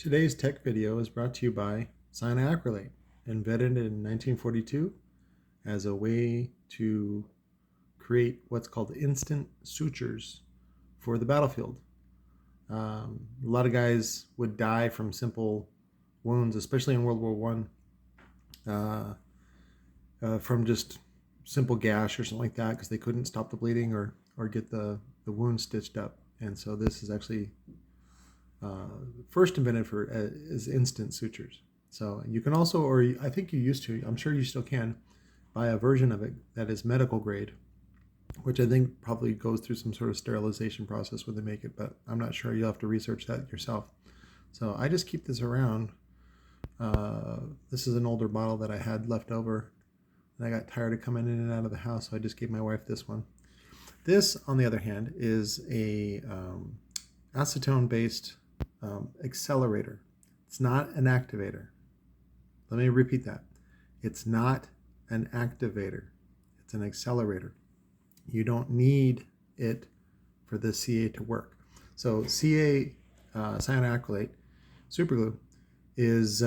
Today's tech video is brought to you by cyanoacrylate, invented in 1942 as a way to create what's called instant sutures for the battlefield. A lot of guys would die from simple wounds, especially in World War One, from just simple gash or something like that because they couldn't stop the bleeding or get the wound stitched up. And so this is actually first invented for as instant sutures. So you can also, or I think you used to, I'm sure you still can, buy a version of it that is medical grade, which I think probably goes through some sort of sterilization process when they make it, but I'm not sure. You'll have to research that yourself. So I just keep this around. This is an older bottle that I had left over, and I got tired of coming in and out of the house, so I just gave my wife this one. This, on the other hand, is a acetone-based accelerator. It's not an activator. Let me repeat that. It's not an activator. It's an accelerator. You don't need it for the CA to work. So CA, cyanoacrylate superglue, is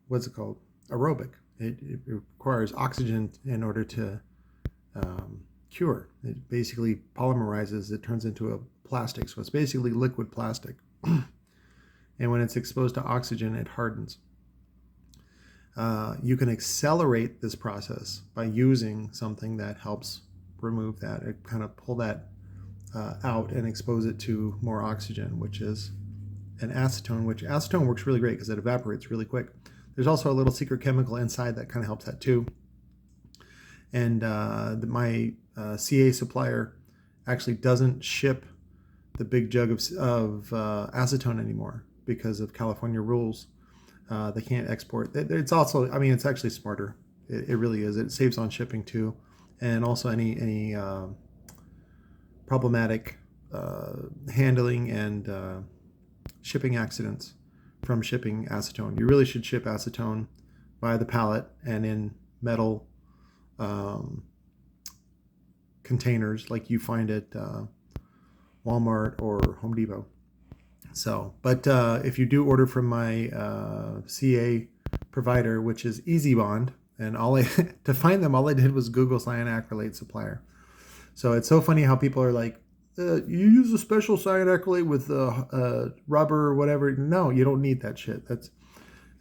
what's it called? Aerobic. It requires oxygen in order to cure. It basically polymerizes. It turns into a plastic. So it's basically liquid plastic. And when it's exposed to oxygen, it hardens. You can accelerate this process by using something that helps remove that, it kind of pull that out and expose it to more oxygen, which is an acetone, which acetone works really great because it evaporates really quick. There's also a little secret chemical inside that kind of helps that too. And my CA supplier actually doesn't ship the big jug of acetone anymore because of California rules. They can't export. It's also, I mean, it's actually smarter. It really is. It saves on shipping too, and also any problematic handling and shipping accidents from shipping acetone. You really should ship acetone by the pallet and in metal containers like you find at Walmart or Home Depot. So, but if you do order from my CA provider, which is EasyBond, and to find them, all I did was Google cyanoacrylate supplier. So it's so funny how people are like, you use a special cyanoacrylate with rubber or whatever. No, you don't need that shit. That's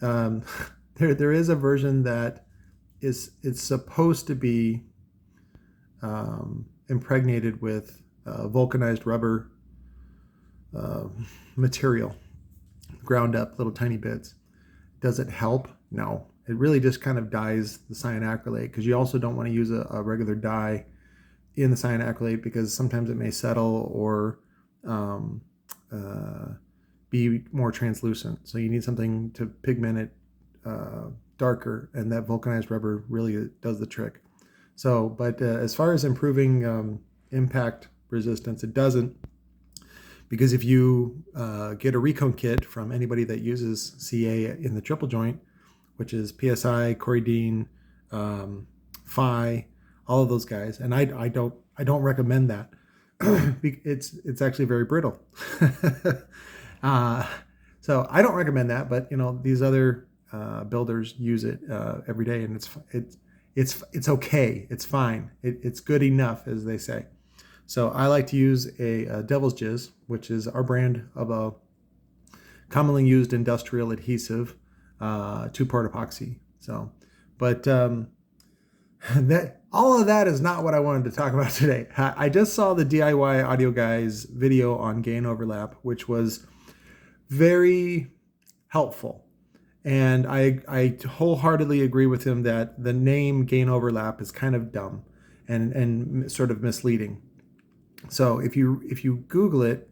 there is a version that it's supposed to be impregnated with vulcanized rubber material, ground up little tiny bits. Does it help? No. It really just kind of dyes the cyanoacrylate, because you also don't want to use a regular dye in the cyanoacrylate because sometimes it may settle or be more translucent. So you need something to pigment it darker, and that vulcanized rubber really does the trick. So, but as far as improving impact resistance, it doesn't. Because if you get a recone kit from anybody that uses CA in the triple joint, which is PSI, Corydine, Phi, all of those guys, and I don't recommend that. It's actually very brittle. So I don't recommend that, but these other builders use it every day, and it's okay. It's fine. It's good enough, as they say. So I like to use a Devil's Jizz, which is our brand of a commonly used industrial adhesive, 2-part epoxy. So, but that all of that is not what I wanted to talk about today. I just saw the DIY Audio Guy's video on gain overlap, which was very helpful. And I wholeheartedly agree with him that the name gain overlap is kind of dumb and sort of misleading. So if you Google it,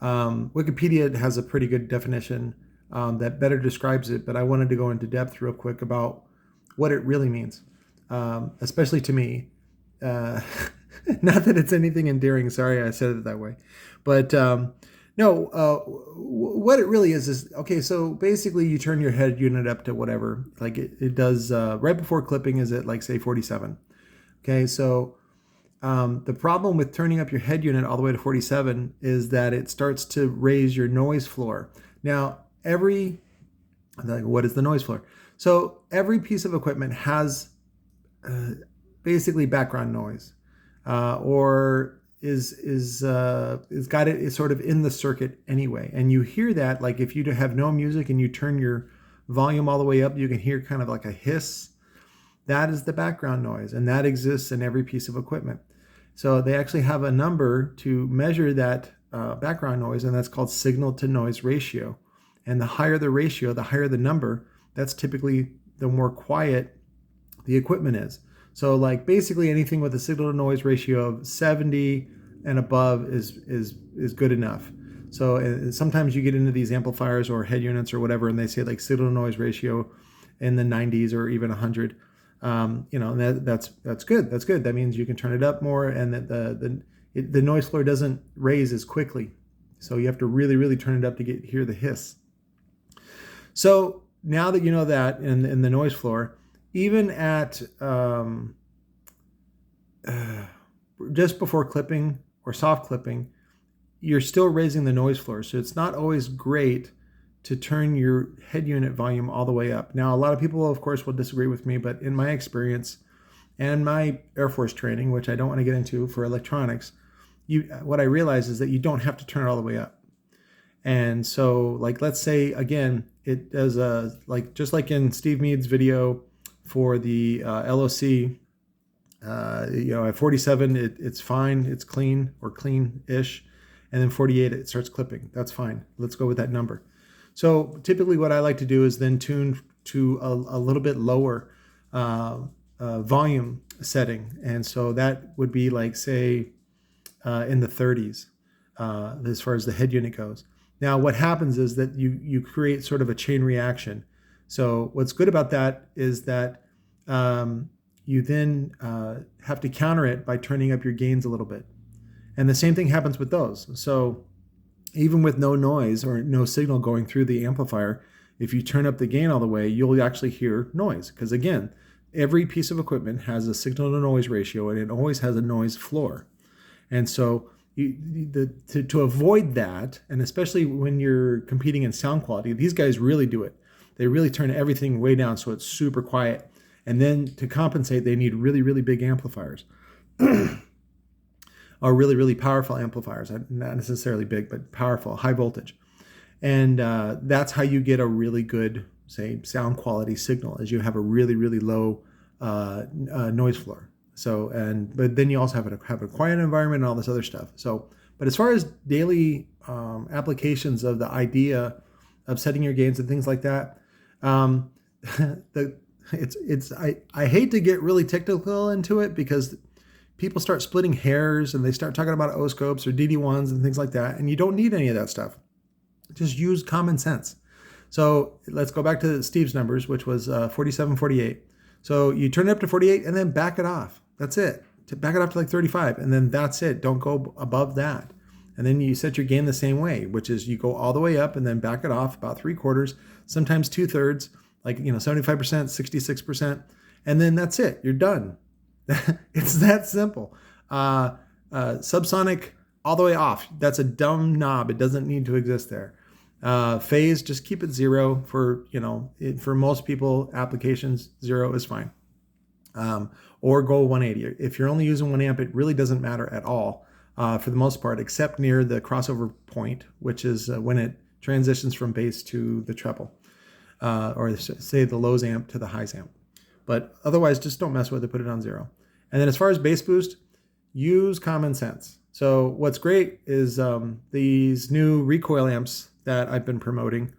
Wikipedia has a pretty good definition that better describes it, but I wanted to go into depth real quick about what it really means, especially to me. Not that it's anything endearing, sorry I said it that way, but what it really is okay, so basically you turn your head unit up to whatever, like it does right before clipping is at like say 47. Okay, so the problem with turning up your head unit all the way to 47 is that it starts to raise your noise floor. Now, what is the noise floor? So every piece of equipment has basically background noise, or is got it is sort of in the circuit anyway. And you hear that, like if you have no music and you turn your volume all the way up, you can hear kind of like a hiss. That is the background noise, and that exists in every piece of equipment. So they actually have a number to measure that background noise, and that's called signal to noise ratio. And the higher the ratio, the higher the number, that's typically the more quiet the equipment is. So like basically anything with a signal to noise ratio of 70 and above is good enough. So sometimes you get into these amplifiers or head units or whatever, and they say like signal to noise ratio in the 90s or even 100. That's good. That's good. That means you can turn it up more, and that the noise floor doesn't raise as quickly. So you have to really, really turn it up to hear the hiss. So now that you know that in the noise floor, even at just before clipping or soft clipping, you're still raising the noise floor. So it's not always great to turn your head unit volume all the way up. Now, a lot of people, of course, will disagree with me, but in my experience and my Air Force training, which I don't want to get into for electronics, what I realize is that you don't have to turn it all the way up. And so, like, let's say, again, it does just like in Steve Mead's video for the LOC, at 47, it's fine, it's clean or clean-ish, and then 48, it starts clipping. That's fine. Let's go with that number. So typically what I like to do is then tune to a little bit lower volume setting. And so that would be like, say, in the 30s as far as the head unit goes. Now, what happens is that you create sort of a chain reaction. So what's good about that is that you then have to counter it by turning up your gains a little bit. And the same thing happens with those. So even with no noise or no signal going through the amplifier, if you turn up the gain all the way, you'll actually hear noise. Because again, every piece of equipment has a signal to noise ratio, and it always has a noise floor. And so to avoid that, and especially when you're competing in sound quality, these guys really do it. They really turn everything way down so it's super quiet. And then to compensate, they need really, really big amplifiers. Or really, really powerful amplifiers. Not necessarily big, but powerful, high voltage. And that's how you get a really good, say, sound quality signal, is you have a really, really low noise floor. So, but then you also have a quiet environment and all this other stuff. So, but as far as daily applications of the idea of setting your gains and things like that, I hate to get really technical into it, because people start splitting hairs and they start talking about O-scopes or DD1s and things like that, and you don't need any of that stuff. Just use common sense. So let's go back to Steve's numbers, which was 47, 48. So you turn it up to 48 and then back it off. That's it. To back it off to like 35, and then that's it. Don't go above that. And then you set your gain the same way, which is you go all the way up and then back it off about 3/4, sometimes 2/3, like 75%, 66%, and then that's it. You're done. It's that simple. Subsonic all the way off. That's a dumb knob. It doesn't need to exist there. Phase, just keep it 0 for, for most people, applications, 0 is fine. Or go 180. If you're only using 1 amp, it really doesn't matter at all for the most part, except near the crossover point, which is when it transitions from bass to the treble, or say the lows amp to the highs amp. But otherwise, just don't mess with it, put it on 0. And then as far as bass boost, use common sense. So what's great is these new Recoil amps that I've been promoting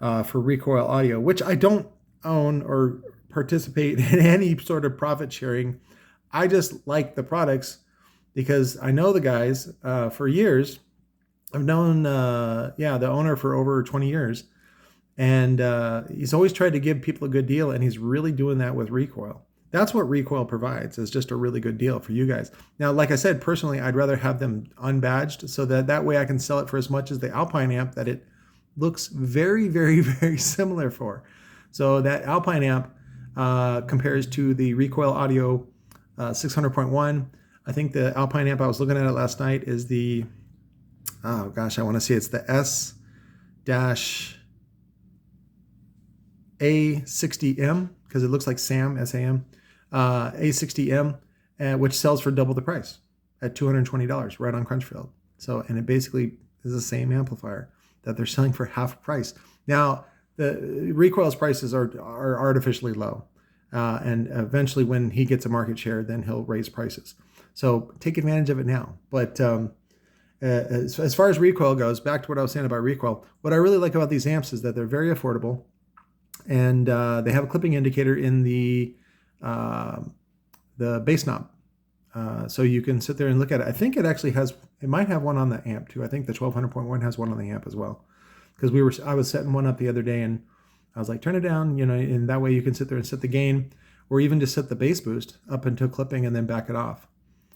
for Recoil Audio, which I don't own or participate in any sort of profit sharing. I just like the products because I know the guys for years. I've known the owner for over 20 years. And he's always tried to give people a good deal, and he's really doing that with Recoil. That's what Recoil provides, is just a really good deal for you guys. Now, like I said, personally, I'd rather have them unbadged so that way I can sell it for as much as the Alpine amp that it looks very, very, very similar for. So that Alpine amp compares to the Recoil Audio 600.1. I think the Alpine amp, I was looking at it last night, is the, I want to say it's the A60M, because it looks like Sam, S-A-M, A60M, which sells for double the price at $220 right on Crunchfield. So, and it basically is the same amplifier that they're selling for half price. Now, the Recoil's prices are artificially low. And eventually when he gets a market share, then he'll raise prices. So take advantage of it now. But as far as Recoil goes, back to what I was saying about Recoil, what I really like about these amps is that they're very affordable, and they have a clipping indicator in the bass knob. So you can sit there and look at it. I think it actually has, it might have one on the amp too. I think the 1200.1 has one on the amp as well. Because I was setting one up the other day and I was like, turn it down, and that way you can sit there and set the gain, or even just set the bass boost up until clipping and then back it off.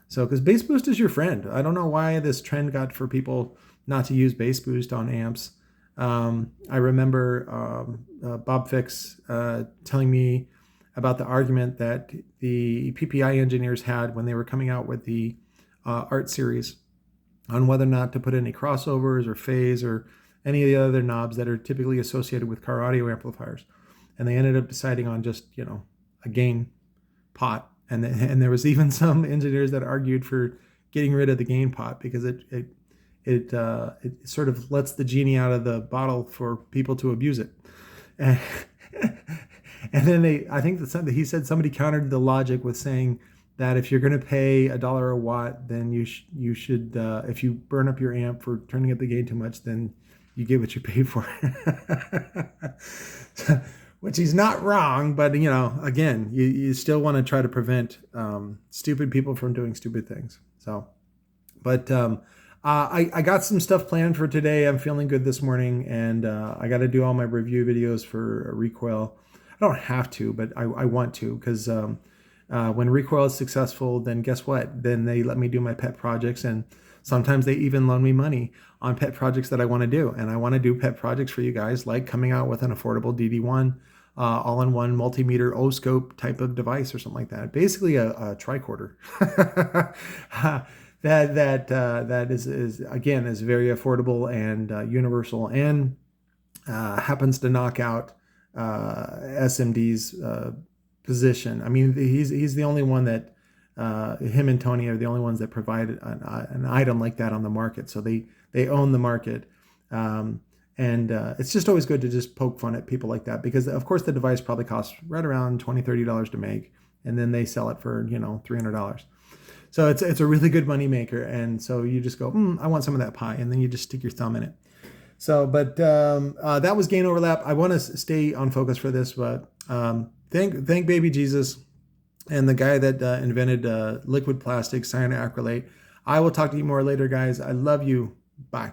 So, because bass boost is your friend. I don't know why this trend got for people not to use bass boost on amps. I remember Bob Fix telling me about the argument that the PPI engineers had when they were coming out with the Art series on whether or not to put any crossovers or phase or any of the other knobs that are typically associated with car audio amplifiers. And they ended up deciding on just, a gain pot. And there was even some engineers that argued for getting rid of the gain pot because it sort of lets the genie out of the bottle for people to abuse it. And then I think that he said somebody countered the logic with saying that if you're going to pay $1 a watt, then you should, if you burn up your amp for turning up the gain too much, then you get what you pay for. Which he's not wrong, but again, you still want to try to prevent stupid people from doing stupid things. So, but I got some stuff planned for today. I'm feeling good this morning, and I got to do all my review videos for Recoil. I don't have to, but I want to, because when Recoil is successful, then guess what? Then they let me do my pet projects, and sometimes they even loan me money on pet projects that I want to do. And I want to do pet projects for you guys, like coming out with an affordable DD1 all-in-one multimeter O-scope type of device or something like that. Basically a tricorder that is again is very affordable and universal, and happens to knock out SMD's position. I mean, he's the only one that him and Tony are the only ones that provide an item like that on the market. So they own the market. And it's just always good to just poke fun at people like that, because of course the device probably costs right around $20, $30 to make, and then they sell it for, $300. So it's a really good money maker. And so you just go, I want some of that pie. And then you just stick your thumb in it. So, but that was gain overlap. I want to stay on focus for this, but thank baby Jesus and the guy that invented liquid plastic cyanoacrylate. I will talk to you more later, guys. I love you. Bye.